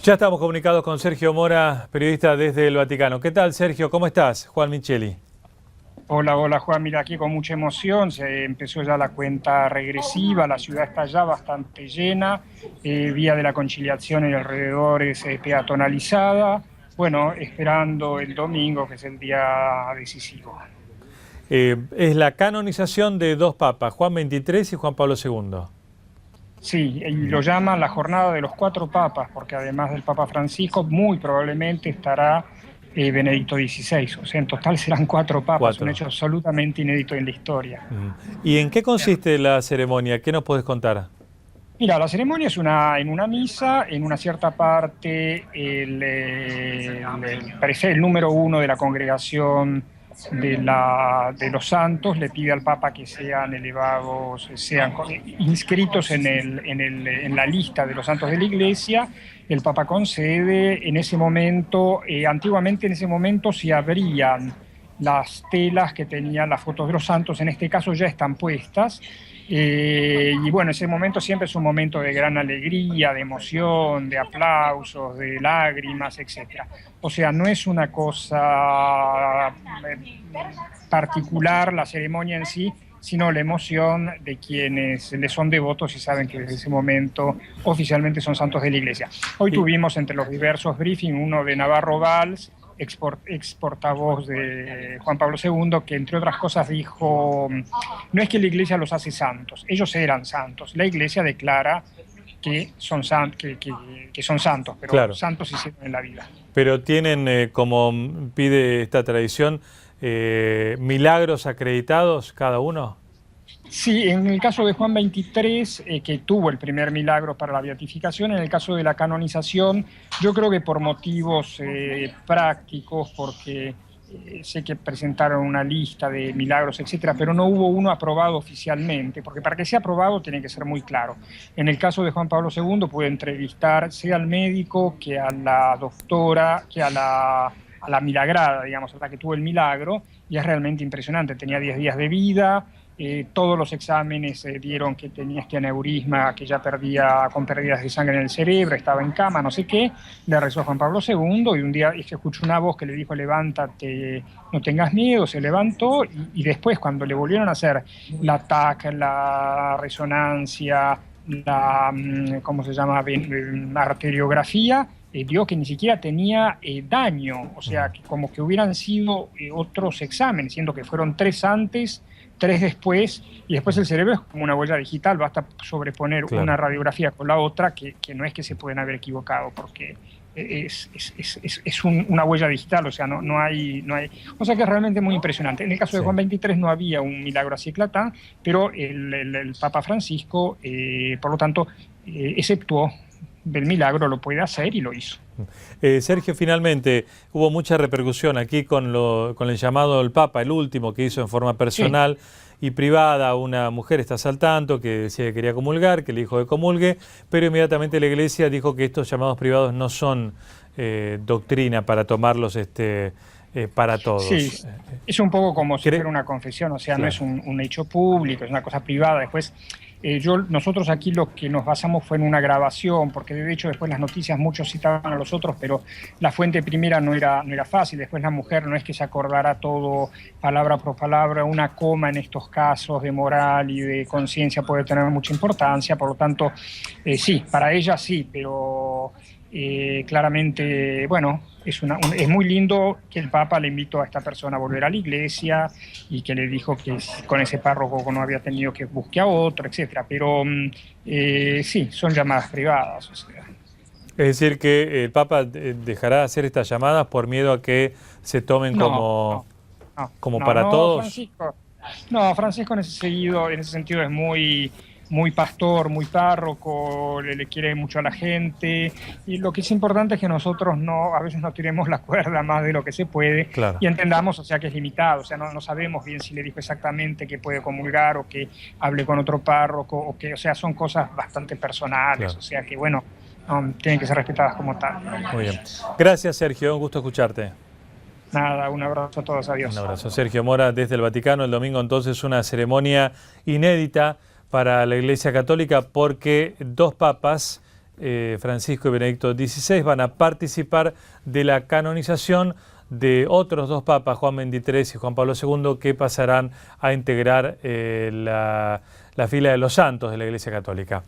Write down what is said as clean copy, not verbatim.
Ya estamos comunicados con Sergio Mora, periodista desde el Vaticano. ¿Qué tal, Sergio? ¿Cómo estás? Juan Micheli. Hola, hola Juan, mira aquí con mucha emoción, se empezó ya la cuenta regresiva, la ciudad está ya bastante llena, Vía de la Conciliación en alrededor es peatonalizada, bueno, esperando el domingo que es el día decisivo. Es la canonización de dos papas, Juan XXIII y Juan Pablo II. Sí, y lo llaman la jornada de los cuatro papas, porque además del Papa Francisco, muy probablemente estará Benedicto XVI, o sea, en total serán cuatro papas, un hecho absolutamente inédito en la historia. ¿Y en qué consiste la ceremonia? ¿Qué nos podés contar? Mira, la ceremonia es en una misa, en una cierta parte el número uno de la congregación de los santos le pide al Papa que sean elevados, sean inscritos en la lista de los santos de la Iglesia. El Papa concede en ese momento, antiguamente en ese momento se abrían las telas que tenían las fotos de los santos, en este caso ya están puestas. Y bueno, ese momento siempre es un momento de gran alegría, de emoción, de aplausos, de lágrimas, etc. O sea, no es una cosa particular la ceremonia en sí, sino la emoción de quienes le son devotos y saben que desde ese momento oficialmente son santos de la Iglesia. Hoy tuvimos entre los diversos briefings uno de Navarro Valls, ex portavoz de Juan Pablo II, que entre otras cosas dijo, no es que la Iglesia los hace santos, ellos eran santos, la Iglesia declara que son, que son santos, pero claro, santos hicieron en la vida. Pero tienen, como pide esta tradición, milagros acreditados cada uno. Sí, en el caso de Juan XXIII, que tuvo el primer milagro para la beatificación, en el caso de la canonización, yo creo que por motivos prácticos, porque sé que presentaron una lista de milagros, etcétera, pero no hubo uno aprobado oficialmente, porque para que sea aprobado tiene que ser muy claro. En el caso de Juan Pablo II pude entrevistar sea al médico que a la doctora, que a la milagrada, digamos, a la que tuvo el milagro, y es realmente impresionante. Tenía 10 días de vida, todos los exámenes dieron que tenía este aneurisma, que ya perdía con pérdidas de sangre en el cerebro, estaba en cama, no sé qué. Le rezó a Juan Pablo II y un día se escuchó una voz que le dijo: levántate, no tengas miedo. Se levantó y después, cuando le volvieron a hacer la TAC, la resonancia, la, ¿cómo se llama?, arteriografía, vio que ni siquiera tenía daño, o sea, que como que hubieran sido otros exámenes, siendo que fueron 3 antes, 3 después, y después el cerebro es como una huella digital, basta sobreponer una radiografía con la otra, que no es que se pueden haber equivocado, porque es una huella digital, o sea, no hay, o sea que es realmente muy impresionante. En el caso de Juan XXIII no había un milagro así eclatante, pero el Papa Francisco, por lo tanto, exceptuó del milagro, lo puede hacer y lo hizo. Sergio, finalmente hubo mucha repercusión aquí con el llamado del Papa, el último que hizo en forma personal y privada. Una mujer está saltando, que decía que quería comulgar, que le dijo que comulgue, pero inmediatamente la Iglesia dijo que estos llamados privados no son doctrina para tomarlos para todos. Sí, es un poco como si fuera una confesión, o sea, no es un hecho público, es una cosa privada. Después, nosotros aquí lo que nos basamos fue en una grabación, porque de hecho después las noticias muchos citaban a los otros, pero la fuente primera no era fácil. Después la mujer no es que se acordara todo palabra por palabra, una coma en estos casos de moral y de conciencia puede tener mucha importancia, por lo tanto, sí, para ella sí, pero claramente, bueno, es muy lindo que el Papa le invitó a esta persona a volver a la Iglesia y que le dijo que con ese párroco no había tenido que buscar a otro, etcétera. Pero sí, son llamadas privadas. O sea. Es decir, que el Papa dejará de hacer estas llamadas por miedo a que se tomen como para todos. Francisco en ese sentido es muy pastor, muy párroco, le quiere mucho a la gente, y lo que es importante es que nosotros a veces no tiremos la cuerda más de lo que se puede, y entendamos, o sea, que es limitado, o sea, no sabemos bien si le dijo exactamente que puede comulgar o que hable con otro párroco, o sea, son cosas bastante personales, o sea que, bueno, tienen que ser respetadas como tal. Muy bien. Gracias, Sergio, un gusto escucharte. Nada, un abrazo a todos, adiós. Un abrazo. Sergio Mora desde el Vaticano. El domingo entonces una ceremonia inédita para la Iglesia Católica porque dos papas Francisco y Benedicto XVI, van a participar de la canonización de otros dos papas, Juan XXIII y Juan Pablo II, que pasarán a integrar la fila de los santos de la Iglesia Católica.